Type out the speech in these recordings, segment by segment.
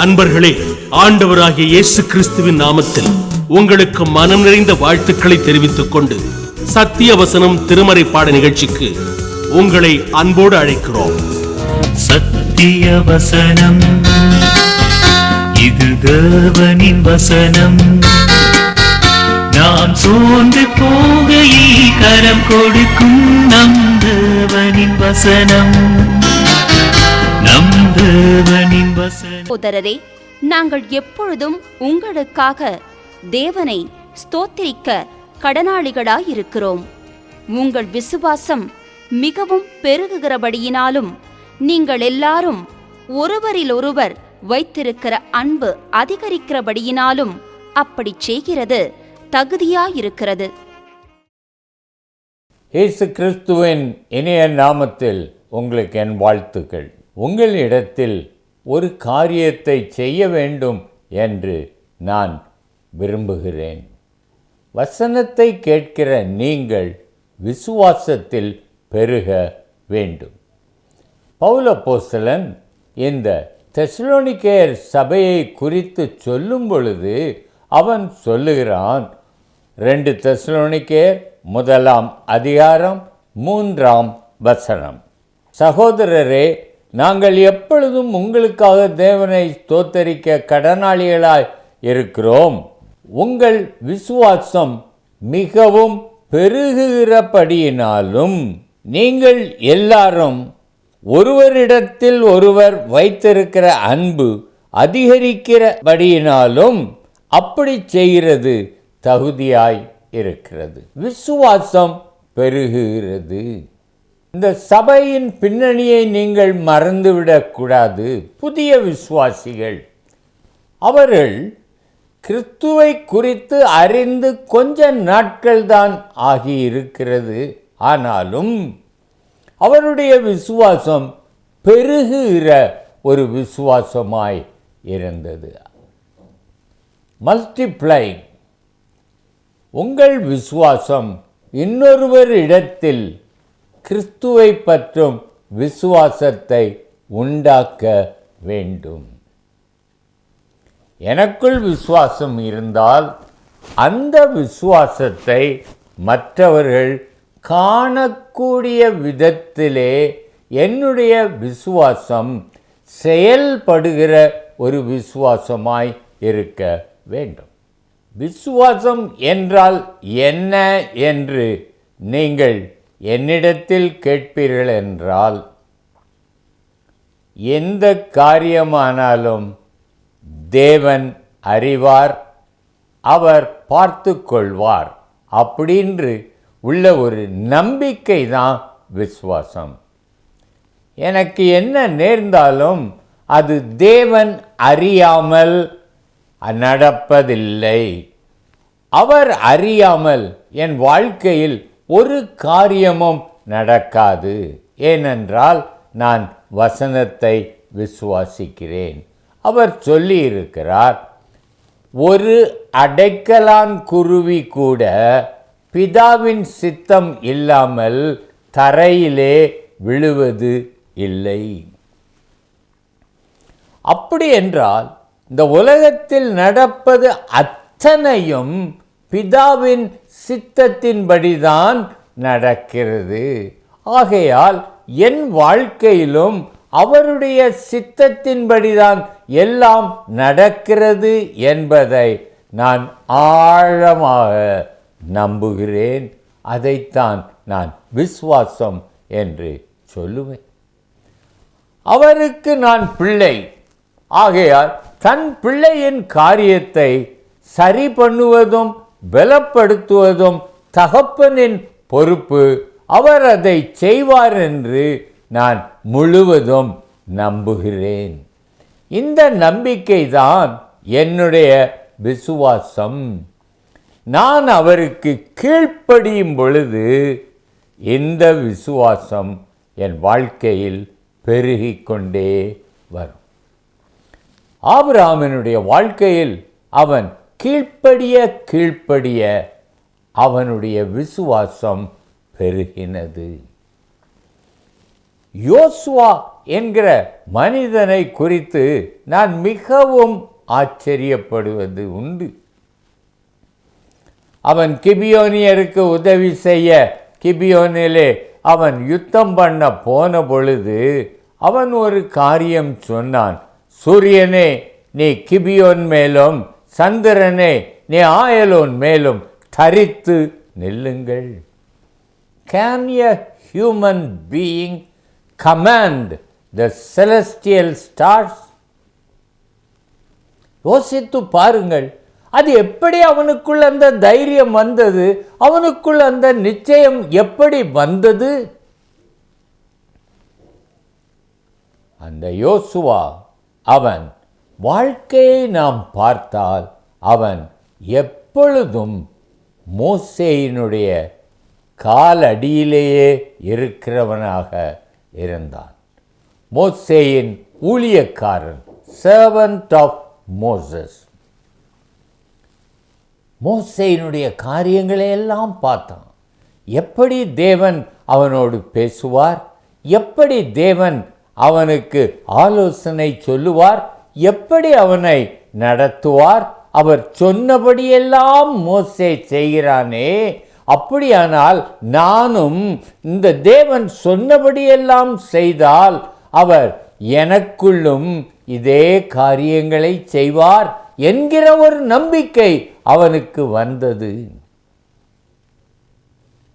அன்பர்களே, ஆண்டவராகிய இயேசு கிறிஸ்துவின் நாமத்தில் உங்களுக்கு மனம் நிறைந்த வாழ்த்துக்களை தெரிவித்துக் கொண்டு சத்திய வசனம் திருமறை பாட நிகழ்ச்சிக்கு உங்களை அன்போடு அழைக்கிறோம். சத்திய வசனம், இது தேவனின் வசனம். நாம் சோர்ந்து போகையில் கரம் கொடுக்கும் நம் தேவனின் வசனம். சகோதரரே, நாங்கள் எப்பொழுதும் உங்களுக்காக தேவனை ஸ்தோத்திரிக்க கடனாளிகளாயிருக்கிறோம். உங்கள் விசுவாசம் மிகவும் பெருகுகிறபடியினாலும் நீங்கள் எல்லாரும் ஒருவரிலொருவர் வைத்திருக்கிற அன்பு அதிகரிக்கிறபடியினாலும் அப்படி செய்கிறது தகுதியாயிருக்கிறது. இயேசு கிறிஸ்துவின் இனிய நாமத்தில் உங்களுக்கு என் வாழ்த்துக்கள். உங்களிடத்தில் ஒரு காரியத்தை செய்ய வேண்டும் என்று நான் விரும்புகிறேன். வசனத்தை கேட்கிற நீங்கள் விசுவாசத்தில் பெருக வேண்டும். பவுல் அப்போஸ்தலன் இந்த தெசலோனிக்கேயர் சபையை குறித்து சொல்லும் பொழுது அவன் சொல்லுகிறான், 2 தெசலோனிக்கேயர் 1 அதிகாரம் 3 சகோதரரே, நாங்கள் எப்பொழுதும் உங்களுக்காக தேவனை ஸ்தோத்தரிக்க கடனாளிகளாய் இருக்கிறோம். உங்கள் விசுவாசம் மிகவும் பெருகுகிறபடியினாலும் நீங்கள் எல்லாரும் ஒருவரிடத்தில் ஒருவர் வைத்திருக்கிற அன்பு அதிகரிக்கிறபடியினாலும் அப்படி செய்கிறது தகுதியாய் இருக்கிறது. விசுவாசம் பெருகுகிறது. இந்த சபையின் பின்னணியை நீங்கள் மறந்துவிடக்கூடாது. புதிய விசுவாசிகள், அவர்கள் கிறிஸ்துவை குறித்து அறிந்து கொஞ்ச நாட்கள் தான் ஆகியிருக்கிறது. ஆனாலும் அவருடைய விசுவாசம் பெருகுகிற ஒரு விசுவாசமாய் இருந்தது. மல்டிப்ளை. உங்கள் விசுவாசம் இன்னொருவர் இடத்தில் கிறிஸ்துவை பற்றும் விசுவாசத்தை உண்டாக்க வேண்டும். எனக்குள் விசுவாசம் இருந்தால் அந்த விசுவாசத்தை மற்றவர்கள் காணக்கூடிய விதத்திலே என்னுடைய விசுவாசம் செயல்படுகிற ஒரு விசுவாசமாய் இருக்க வேண்டும். விசுவாசம் என்றால் என்ன என்று நீங்கள் என்னிடத்தில் கேட்பீர்கள் என்றால், எந்த காரியமானாலும் தேவன் அறிவார், அவர் பார்த்து கொள்வார் அப்படின்று உள்ள ஒரு நம்பிக்கை தான் விசுவாசம். எனக்கு என்ன நேர்ந்தாலும் அது தேவன் அறியாமல் நடப்பதில்லை. அவர் அறியாமல் என் வாழ்க்கையில் ஒரு காரியமும் நடக்காது. ஏனென்றால் நான் வசனத்தை விசுவாசிக்கிறேன். அவர் சொல்லி இருக்கிறார், ஒரு அடைக்கலான் குருவி கூட பிதாவின் சித்தம் இல்லாமல் தரையிலே விழுவது இல்லை. அப்படி என்றால் இந்த உலகத்தில் நடப்பது அத்தனையும் பிதாவின் சித்தத்தின்படிதான் நடக்கிறது. ஆகையால் என் வாழ்க்கையிலும் அவருடைய சித்தத்தின்படிதான் எல்லாம் நடக்கிறது என்பதை நான் ஆழமாக நம்புகிறேன். அதைத்தான் நான் விசுவாசம் என்று சொல்லுவேன். அவருக்கு நான் பிள்ளை. ஆகையால் தன் பிள்ளையின் காரியத்தை சரி பண்ணுவதும் பலப்படுத்துவதும் தகப்பனின் பொறுப்பு. அவர் அதை செய்வார் என்று நான் முழுவதும் நம்புகிறேன். இந்த நம்பிக்கைதான் என்னுடைய விசுவாசம். நான் அவருக்கு கீழ்ப்படியும் பொழுது இந்த விசுவாசம் என் வாழ்க்கையில் பெருகிக் கொண்டே வரும். ஆபிரகாமினுடைய வாழ்க்கையில் அவன் கீழ்ப்படிய அவனுடைய விசுவாசம் பெருகினது. யோசுவா என்கிற மனிதனை குறித்து நான் மிகவும் ஆச்சரியப்படுவது உண்டு. அவன் கிபியோனியருக்கு உதவி செய்ய கிபியோனிலே அவன் யுத்தம் பண்ண போன பொழுது அவன் ஒரு காரியம் சொன்னான். சூரியனே நீ கிபியோன் மேலும், சந்திரனே நீ ஆயலோன் மேலும் தரித்து நில்லுங்கள். Can a human being command the celestial stars? யோசித்து பாருங்கள், அது எப்படி அவனுக்குள் அந்த தைரியம் வந்தது? அவனுக்குள் அந்த நிச்சயம் எப்படி வந்தது? அந்த யோசுவா அவன் வாழ்க்கையை நாம் பார்த்தால் அவன் எப்பொழுதும் மோசேயினுடைய காலடியிலேயே இருக்கிறவனாக இருந்தான். மோசேயின் ஊழியக்காரன், சர்வன்ட் ஆஃப் மோசஸ். மோசேயினுடைய காரியங்களை எல்லாம் பார்த்தான். எப்படி தேவன் அவனோடு பேசுவார், எப்படி தேவன் அவனுக்கு ஆலோசனை சொல்லுவார், எப்படி அவனை நடத்துவார். அவர் சொன்னபடியெல்லாம் மோசே செய்கிறானே, அப்படியானால் நானும் இந்த தேவன் சொன்னபடியெல்லாம் செய்தால் அவர் எனக்குள்ளும் இதே காரியங்களை செய்வார் என்கிற ஒரு நம்பிக்கை அவனுக்கு வந்தது.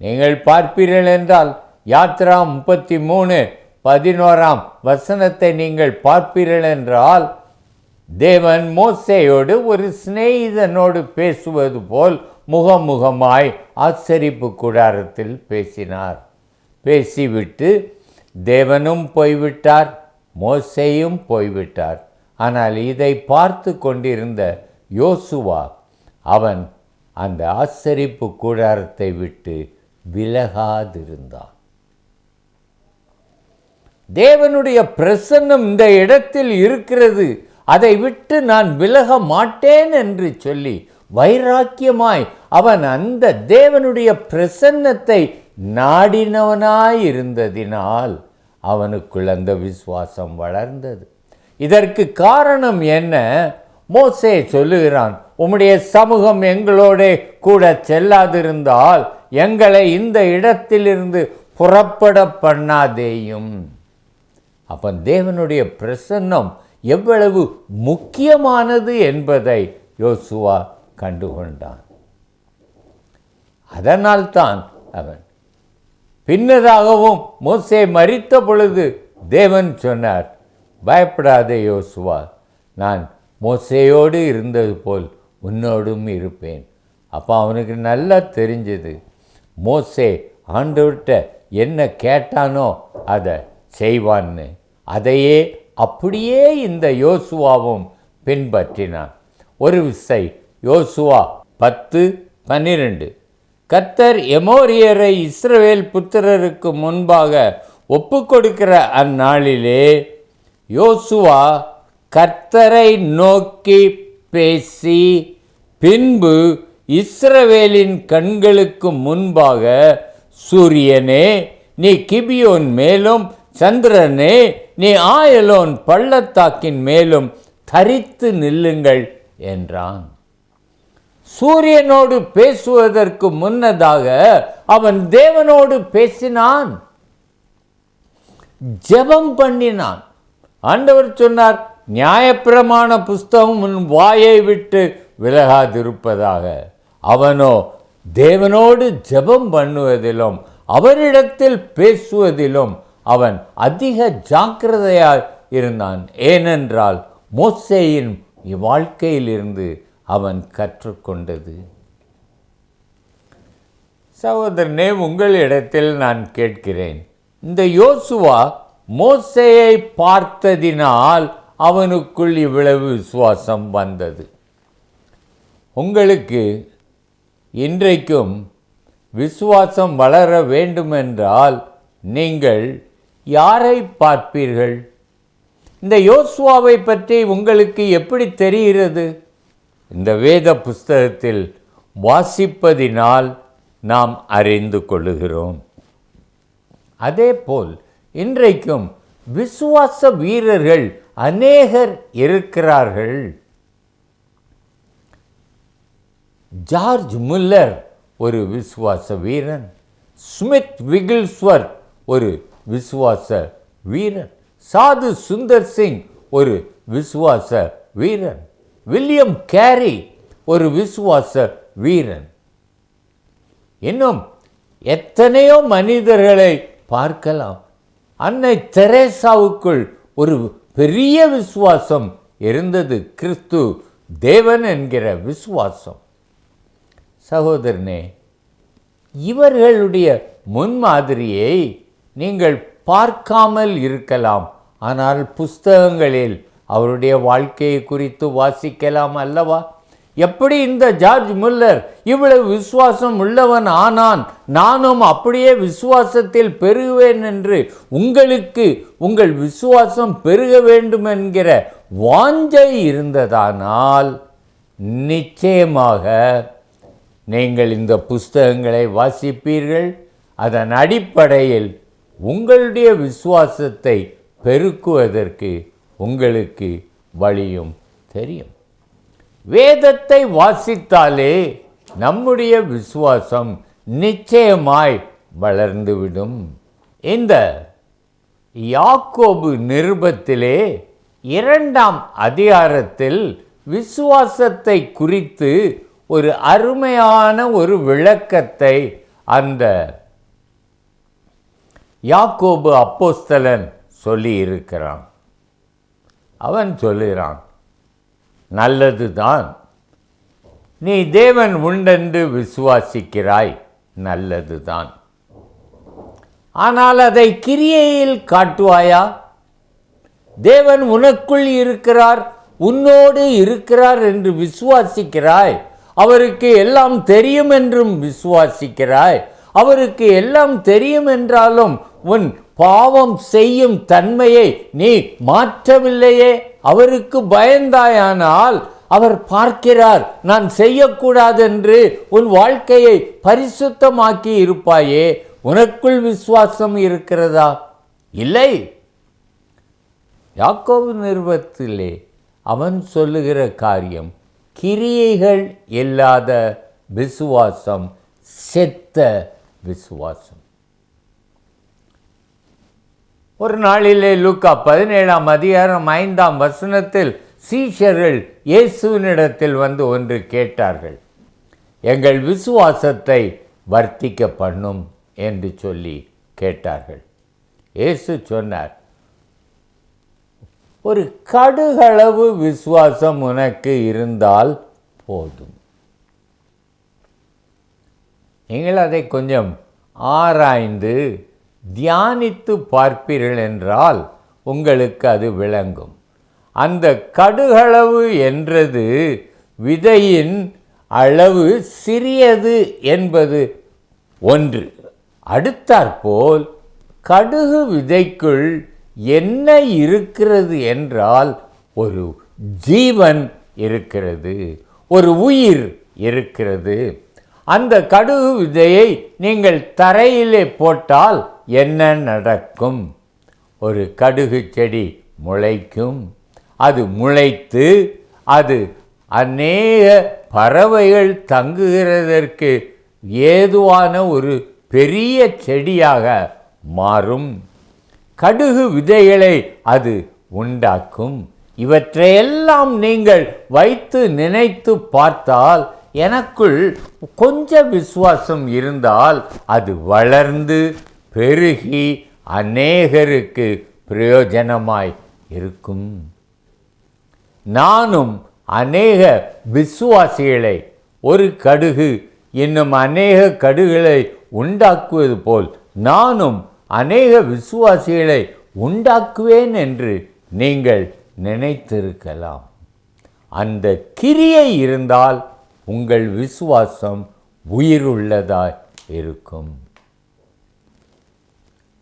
நீங்கள் பார்ப்பீர்கள் என்றால் யாத்ரா 33:11 நீங்கள் பார்ப்பீர்கள் என்றால் தேவன் மோசேயோடு ஒரு சிநேகிதனோடு பேசுவது போல் முகமுகமாய் ஆசரிப்பு கூடாரத்தில் பேசினார். பேசிவிட்டு தேவனும் போய்விட்டார், மோசேயும் போய்விட்டார். ஆனால் இதை பார்த்து கொண்டிருந்த யோசுவா அவன் அந்த ஆசரிப்பு கூடாரத்தை விட்டு விலகாதிருந்தான். தேவனுடைய பிரசன்னம் இந்த இடத்தில் இருக்கிறது, அதை விட்டு நான் விலக மாட்டேன் என்று சொல்லி வைராக்கியமாய் அவன் அந்த தேவனுடைய பிரசன்னத்தை நாடினவனாயிருந்ததினால் அவனுக்குள் அந்த விசுவாசம் வளர்ந்தது. இதற்கு காரணம் என்ன? மோசே சொல்லுகிறான், உம்முடைய சமூகம் எங்களோட கூட செல்லாதிருந்தால் எங்களை இந்த இடத்திலிருந்து புறப்பட பண்ணாதேயும். அப்ப தேவனுடைய பிரசன்னம் எவ்வளவு முக்கியமானது என்பதை யோசுவா கண்டுகொண்டான். அதனால்தான் அவன் பின்னதாகவும் மோசே மரித்த பொழுது தேவன் சொன்னார், பயப்படாதே யோசுவா, நான் மோசேயோடு இருந்தது போல் உன்னோடும் இருப்பேன். அப்போ அவனுக்கு நல்லா தெரிஞ்சது, மோசே ஆண்டவர்கிட்ட என்ன கேட்டானோ அதை செய்வான்னு. அதையே அப்படியே இந்த யோசுவாவும் பின்பற்றினான். ஒரு விசை யோசுவா 10:12 கர்த்தர் எமோரியரை இஸ்ரவேல் புத்திரருக்கு முன்பாக ஒப்பு கொடுக்கிற அந்நாளிலே யோசுவா கர்த்தரை நோக்கி பேசி பின்பு இஸ்ரவேலின் கண்களுக்கு முன்பாக, சூரியனே நீ கிபியோன் மேலும், சந்திரனே நீ ஆயலோன் பள்ளத்தாக்கின் மேலும் தரித்து நில்லுங்கள் என்றான். சூரியனோடு பேசுவதற்கு முன்னதாக அவன் தேவனோடு பேசினான், ஜெபம் பண்ணினான். ஆண்டவர் சொன்னார், நியாயப்பிரமாண புஸ்தகம் உன் வாயை விட்டு விலகாதிருப்பதாக. அவனோ தேவனோடு ஜெபம் பண்ணுவதிலும் அவரிடத்தில் பேசுவதிலும் அவன் அதிக ஜாக்கிரதையாய் இருந்தான். ஏனென்றால் மோசேயின் வாழ்க்கையிலிருந்து அவன் கற்றுக்கொண்டது. சகோதரனே, உங்களிடத்தில் நான் கேட்கிறேன், இந்த யோசுவா மோசேயை பார்த்ததினால் அவனுக்குள் இவ்வளவு விசுவாசம் வந்தது. உங்களுக்கு இன்றைக்கும் விசுவாசம் வளர வேண்டுமென்றால் நீங்கள் யாரை பார்ப்பீர்கள்? இந்த யோசுவாவை பற்றி உங்களுக்கு எப்படி தெரிகிறது? இந்த வேத புஸ்தகத்தில் வாசிப்பதினால் நாம் அறிந்து கொள்ளுகிறோம். அதே போல் இன்றைக்கும் விசுவாச வீரர்கள் அநேகர் இருக்கிறார்கள். ஜார்ஜ் முல்லர் ஒரு விசுவாச வீரன், ஸ்மித் விகில்ஸ்வர்த் ஒரு விசுவாச வீரன், சாது சுந்தர் சிங் ஒரு விசுவாச வீரன், வில்லியம் கேரி ஒரு விசுவாச வீரன். இன்னும் எத்தனையோ மனிதர்களை பார்க்கலாம். அன்னை தெரேசாவுக்குள் ஒரு பெரிய விசுவாசம் இருந்தது, கிறிஸ்து தேவன் என்கிற விசுவாசம். சகோதரனே, இவர்களுடைய முன்மாதிரியை நீங்கள் பார்க்காமல் இருக்கலாம், ஆனால் புஸ்தகங்களில் அவருடைய வாழ்க்கையை குறித்து வாசிக்கலாம் அல்லவா? எப்படி இந்த ஜார்ஜ் முல்லர் இவ்வளவு விசுவாசம் உள்ளவன் ஆனான், நானும் அப்படியே விசுவாசத்தில் பெருகுவேன் என்று உங்களுக்கு உங்கள் விசுவாசம் பெருக வேண்டும் என்கிற வாஞ்சை இருந்ததானால் நிச்சயமாக நீங்கள் இந்த புஸ்தகங்களை வாசிப்பீர்கள். அதன் அடிப்படையில் உங்களுடைய விசுவாசத்தை பெருக்குவதற்கு உங்களுக்கு வழியும் தெரியும். வேதத்தை வாசித்தாலே நம்முடைய விசுவாசம் நிச்சயமாய் வளர்ந்துவிடும். இந்த யாக்கோபு நிருபத்திலே 2ஆம் அதிகாரத்தில் விசுவாசத்தை குறித்து ஒரு அருமையான ஒரு விளக்கத்தை அந்த யாக்கோபு அப்போஸ்தலன் சொல்லி இருக்கிறான். அவன் சொல்லுகிறான், நல்லதுதான், நீ தேவன் உண்டென்று விசுவாசிக்கிறாய், நல்லதுதான். ஆனால் அதை கிரியையில் காட்டுவாயா? தேவன் உனக்குள் இருக்கிறார், உன்னோடு இருக்கிறார் என்று விசுவாசிக்கிறாய். அவருக்கு எல்லாம் தெரியும் என்றும் விசுவாசிக்கிறாய். அவருக்கு எல்லாம் தெரியும் என்றாலும் உன் பாவம் செய்யும் தன்மையை நீ மாற்றவில்லையே. அவருக்கு பயந்தாயானால் அவர் பார்க்கிறார், நான் செய்யக்கூடாதென்று உன் வாழ்க்கையை பரிசுத்தமாக்கி இருப்பாயே. உனக்குள் விசுவாசம் இருக்கிறதா? இல்லை. யாக்கோபு நிருபத்திலே அவன் சொல்லுகிற காரியம், கிரியைகள் இல்லாத விசுவாசம் செத்த விசுவாசம். ஒரு நாளிலே லூக்கா 17ஆம் அதிகாரம் 5ஆம் வசனத்தில் சீஷர்கள் இயேசுவினிடத்தில் வந்து ஒன்று கேட்டார்கள். எங்கள் விசுவாசத்தை வர்த்திக்க பண்ணும் என்று சொல்லி கேட்டார்கள். இயேசு சொன்னார், ஒரு கடுகளவு விசுவாசம் உனக்கு இருந்தால் போதும். நீங்கள் அதை கொஞ்சம் ஆராய்ந்து தியானித்து பார்ப்பீர்கள் என்றால் உங்களுக்கு அது விளங்கும். அந்த கடுகளவு என்றது விதையின் அளவு சிறியது என்பது ஒன்று. அடுத்தாற்போல் கடுகு விதைக்குள் என்ன இருக்கிறது என்றால் ஒரு ஜீவன் இருக்கிறது, ஒரு உயிர் இருக்கிறது. அந்த கடுகு விதையை நீங்கள் தரையிலே போட்டால் என்ன நடக்கும்? ஒரு கடுகு செடி முளைக்கும். அது முளைத்து அது அநேக பறவைகள் தங்குகிறதற்கு ஏதுவான ஒரு பெரிய செடியாக மாறும். கடுகு விதைகளை அது உண்டாக்கும். இவற்றையெல்லாம் நீங்கள் வைத்து நினைத்து பார்த்தால், எனக்குள் கொஞ்சம் விசுவாசம் இருந்தால் அது வளர்ந்து பெருகி அநேகருக்கு பிரயோஜனமாய் இருக்கும். நானும் அநேக விசுவாசிகளை, ஒரு கடுகு இன்னும் அநேக கடுகுகளை உண்டாக்குவது போல் நானும் அநேக விசுவாசிகளை உண்டாக்குவேன் என்று நீங்கள் நினைத்திருக்கலாம். அந்த கிரியை இருந்தால் உங்கள் விசுவாசம் உயிருள்ளதாய் இருக்கும்.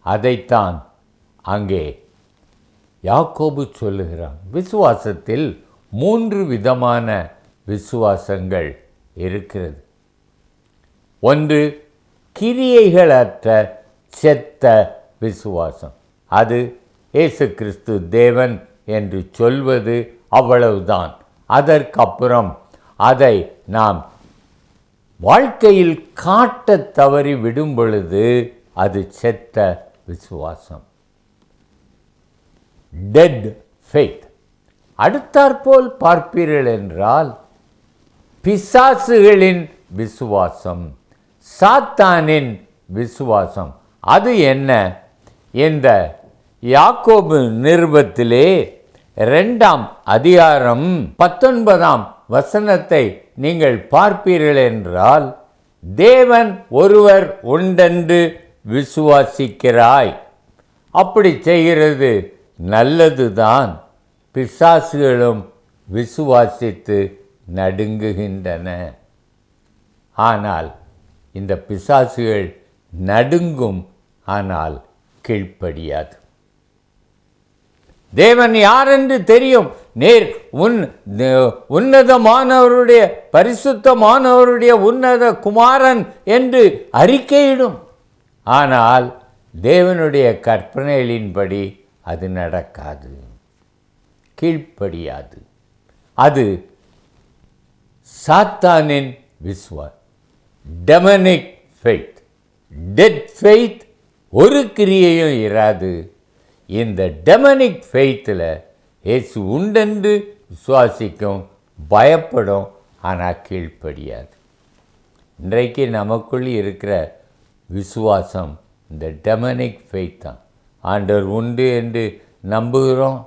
அதைத்தான் அங்கே யாக்கோபு சொல்லுகிறான். விசுவாசத்தில் 3 விதமான விசுவாசங்கள் இருக்கிறது. ஒன்று கிரியைகளற்ற செத்த விசுவாசம். அது இயேசு கிறிஸ்து தேவன் என்று சொல்வது அவ்வளவுதான். அதற்கப்புறம் அதை நாம் வாழ்க்கையில் காட்ட தவறி விடும் பொழுது அது செத்த விசுவாசம், டெட் ஃபெய்த். அடுத்தாற்போல் பார்ப்பீர்கள் என்றால் பிசாசுகளின் விசுவாசம், சாத்தானின் விசுவாசம். அது என்ன? இந்த யாக்கோபு நிருபத்திலே 2ஆம் அதிகாரம் 19ஆம் வசனத்தை நீங்கள் பார்ப்பீர்கள் என்றால், தேவன் ஒருவர் உண்டென்று விசுவாசிக்கிறாய். அப்படி செய்கிறது நல்லதுதான். பிசாசுகளும் விசுவாசித்து நடுங்குகின்றன. ஆனால் இந்த பிசாசுகள் நடுங்கும், ஆனால் கீழ்ப்படியாது. தேவன் யார் என்று தெரியும். நேர் உன்னதமானவருடைய பரிசுத்தமானவருடைய உன்னத குமாரன் என்று அறிக்கையிடும். ஆனால் தேவனுடைய கற்பனைகளின்படி அது நடக்காது, கீழ்ப்படியாது. அது சாத்தானின் விசுவாசம், டெமனிக் ஃபெய்த், டெட் ஃபெய்த். ஒரு கிரியையும் இராது. இந்த டெமனிக் ஃபெய்த்தில் இயேசு உண்டென்று விசுவாசிக்கும், பயப்படும், ஆனால் கீழ்ப்படியாது. இன்றைக்கு நமக்குள் இருக்கிற விசுவாசம் இந்த டெமனிக் ஃபெய்த் தான். ஆண்டவர் உண்டு என்று நம்புகிறோம்,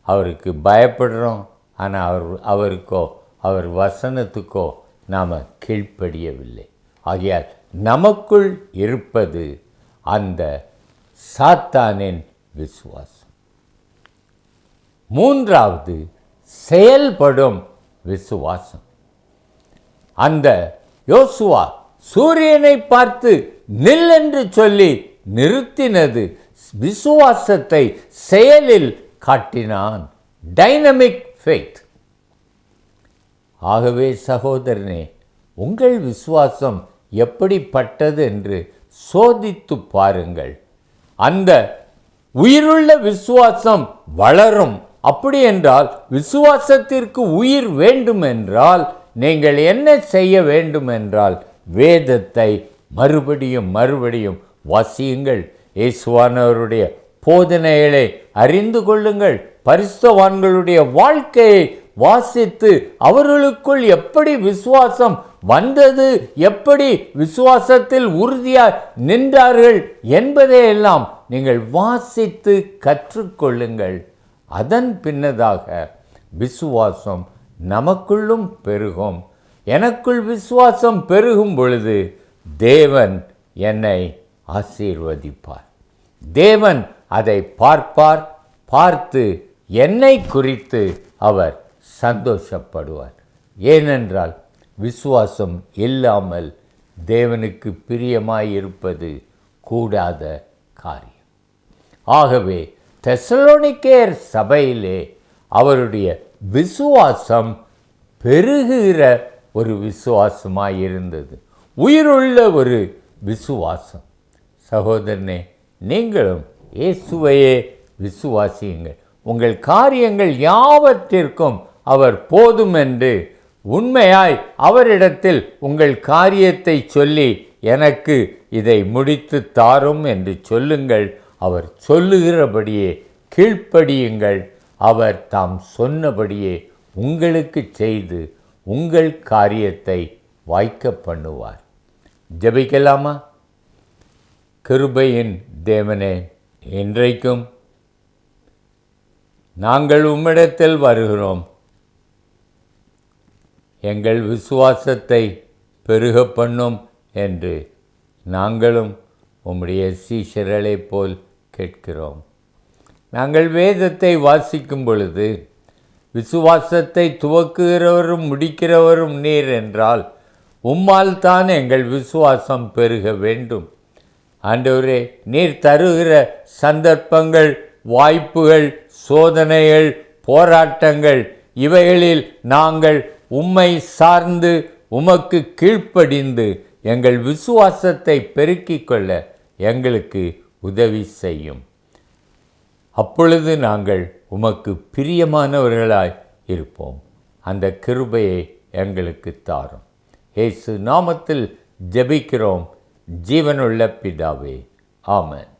அவருக்கு பயப்படுறோம், ஆனால் அவருக்கோ அவர் வசனத்துக்கோ நாம் கீழ்ப்படியவில்லை. ஆகையால் நமக்குள் இருப்பது அந்த சாத்தானின் விசுவாசம். மூன்றாவது செயல்படும் விசுவாசம். அந்த யோசுவா சூரியனை பார்த்து நில் என்று சொல்லி நிறுத்தினது விசுவாசத்தை செயலில் காட்டினான், டைனமிக் ஃபெய்த். ஆகவே சகோதரனே, உங்கள் விசுவாசம் எப்படிப்பட்டது என்று சோதித்து பாருங்கள். அந்த உயிருள்ள விசுவாசம் வளரும். அப்படி என்றால் விசுவாசத்திற்கு உயிர் வேண்டும் என்றால் நீங்கள் என்ன செய்ய வேண்டும் என்றால், வேதத்தை மறுபடியும் மறுபடியும் வாசியுங்கள். இயேசுவானவருடைய போதனைகளை அறிந்து கொள்ளுங்கள். பரிசுத்தவான்களுடைய வாழ்க்கையை வாசித்து அவர்களுக்குள் எப்படி விசுவாசம் வந்தது, எப்படி விசுவாசத்தில் உறுதியாய் நின்றார்கள் என்பதையெல்லாம் நீங்கள் வாசித்து கற்றுக்கொள்ளுங்கள். அதன் பின்னதாக விசுவாசம் நமக்குள்ளும் பெருகும். எனக்குள் விசுவாசம் பெருகும் பொழுது தேவன் என்னை ஆசீர்வதிப்பார். தேவன் அதை பார்ப்பார். பார்த்து என்னை குறித்து அவர் சந்தோஷப்படுவார். ஏனென்றால் விசுவாசம் இல்லாமல் தேவனுக்கு பிரியமாயிருப்பது கூடாத காரியம். ஆகவே தெசலோனிக்கேயர் சபையிலே அவருடைய விசுவாசம் பெருகுகிற ஒரு விசுவாசமாயிருந்தது, உயிருள்ள ஒரு விசுவாசம். சகோதரனே, நீங்களும் இயேசுவையே விசுவாசியுங்கள். உங்கள் காரியங்கள் யாவற்றிற்கும் அவர் போதும் என்று உண்மையாய் அவரிடத்தில் உங்கள் காரியத்தை சொல்லி, எனக்கு இதை முடித்து தாரும் என்று சொல்லுங்கள். அவர் சொல்லுகிறபடியே கீழ்ப்படியுங்கள். அவர் தாம் சொன்னபடியே உங்களுக்கு செய்து உங்கள் காரியத்தை வாய்க்க பண்ணுவார். ஜெபிக்கலாமா? கிருபையின் தேவனே, இன்றைக்கும் நாங்கள் உம்மிடத்தில் வருகிறோம். எங்கள் விசுவாசத்தை பெருக பண்ணும் என்று நாங்களும் உம்முடைய சீஷர்களைப் போல் கேட்கிறோம். நாங்கள் வேதத்தை வாசிக்கும் பொழுது விசுவாசத்தை துவக்குகிறவரும் முடிக்கிறவரும் நீர் என்றால் உம்மால் தான் எங்கள் விசுவாசம் பெருக வேண்டும். ஆண்டவரே, நீர் தருகிற சந்தர்ப்பங்கள், வாய்ப்புகள், சோதனைகள், போராட்டங்கள், இவைகளில் நாங்கள் உம்மை சார்ந்து உமக்கு கீழ்ப்படிந்து எங்கள் விசுவாசத்தை பெருக்கிக் கொள்ள எங்களுக்கு உதவி செய்யும். அப்பொழுது நாங்கள் உமக்கு பிரியமானவர்களாய் இருப்போம். அந்த கிருபையை எங்களுக்கு தாரும். இயேசு நாமத்தில் ஜெபிக்கிறோம் ஜீவனுள்ள பிதாவே. ஆமென்.